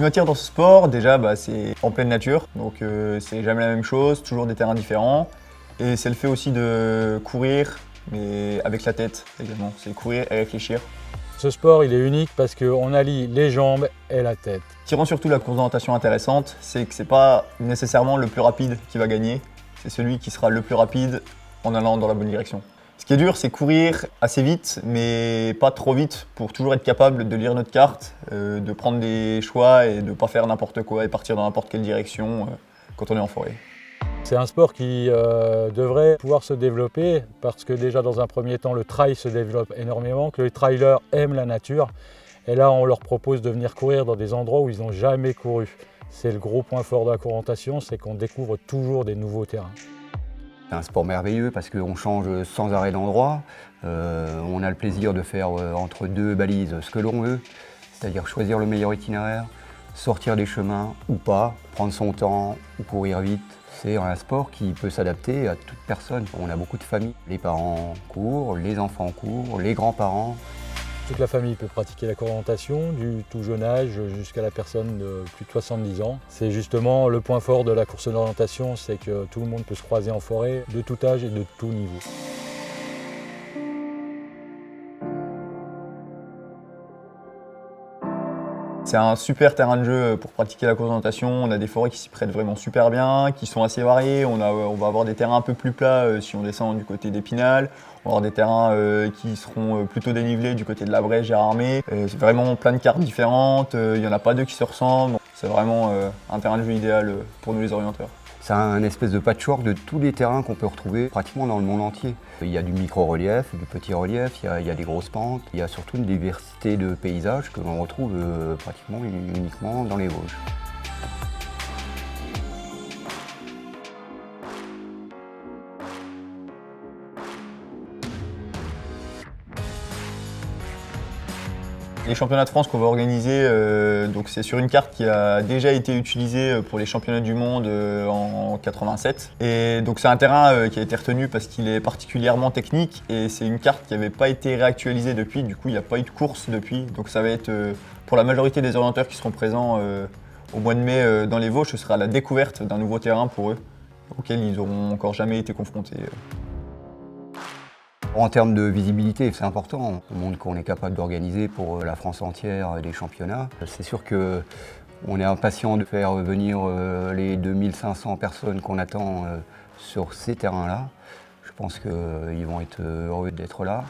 qui m'attire dans ce sport, déjà, c'est en pleine nature, donc c'est jamais la même chose, toujours des terrains différents. Et c'est le fait aussi de courir, mais avec la tête également, c'est courir et réfléchir. Ce sport, il est unique parce qu'on allie les jambes et la tête. Ce qui rend surtout la course d'orientation intéressante, c'est que c'est pas nécessairement le plus rapide qui va gagner, c'est celui qui sera le plus rapide en allant dans la bonne direction. Ce qui est dur, c'est courir assez vite, mais pas trop vite, pour toujours être capable de lire notre carte, de prendre des choix et de ne pas faire n'importe quoi et partir dans n'importe quelle direction quand on est en forêt. C'est un sport qui devrait pouvoir se développer parce que déjà dans un premier temps, le trail se développe énormément, que les trailers aiment la nature. Et là, on leur propose de venir courir dans des endroits où ils n'ont jamais couru. C'est le gros point fort de la course d'orientation, c'est qu'on découvre toujours des nouveaux terrains. C'est un sport merveilleux parce qu'on change sans arrêt d'endroit. On a le plaisir de faire entre deux balises ce que l'on veut, c'est-à-dire choisir le meilleur itinéraire, sortir des chemins ou pas, prendre son temps ou courir vite. C'est un sport qui peut s'adapter à toute personne. On a beaucoup de familles. Les parents courent, les enfants courent, les grands-parents. Toute la famille peut pratiquer la course d'orientation, du tout jeune âge jusqu'à la personne de plus de 70 ans. C'est justement le point fort de la course d'orientation, c'est que tout le monde peut se croiser en forêt, de tout âge et de tout niveau. C'est un super terrain de jeu pour pratiquer la course d'orientation. On a des forêts qui s'y prêtent vraiment super bien, qui sont assez variées. On va avoir des terrains un peu plus plats si on descend du côté d'Épinal. On va avoir des terrains qui seront plutôt dénivelés du côté de la Brèche, Gérardmer. C'est vraiment plein de cartes différentes. Il n'y en a pas deux qui se ressemblent. C'est vraiment un terrain de jeu idéal pour nous les orienteurs. C'est un espèce de patchwork de tous les terrains qu'on peut retrouver pratiquement dans le monde entier. Il y a du micro-relief, du petit relief, il y a des grosses pentes, il y a surtout une diversité de paysages que l'on retrouve pratiquement uniquement dans les Vosges. Les championnats de France qu'on va organiser, donc c'est sur une carte qui a déjà été utilisée pour les championnats du monde en 87. Et donc c'est un terrain qui a été retenu parce qu'il est particulièrement technique et c'est une carte qui n'avait pas été réactualisée depuis, du coup il n'y a pas eu de course depuis. Donc ça va être pour la majorité des orienteurs qui seront présents au mois de mai dans les Vosges, ce sera la découverte d'un nouveau terrain pour eux, auquel ils n'auront encore jamais été confrontés. En termes de visibilité, c'est important. On montre qu'on est capable d'organiser pour la France entière des championnats. C'est sûr qu'on est impatient de faire venir les 2500 personnes qu'on attend sur ces terrains-là. Je pense qu'ils vont être heureux d'être là.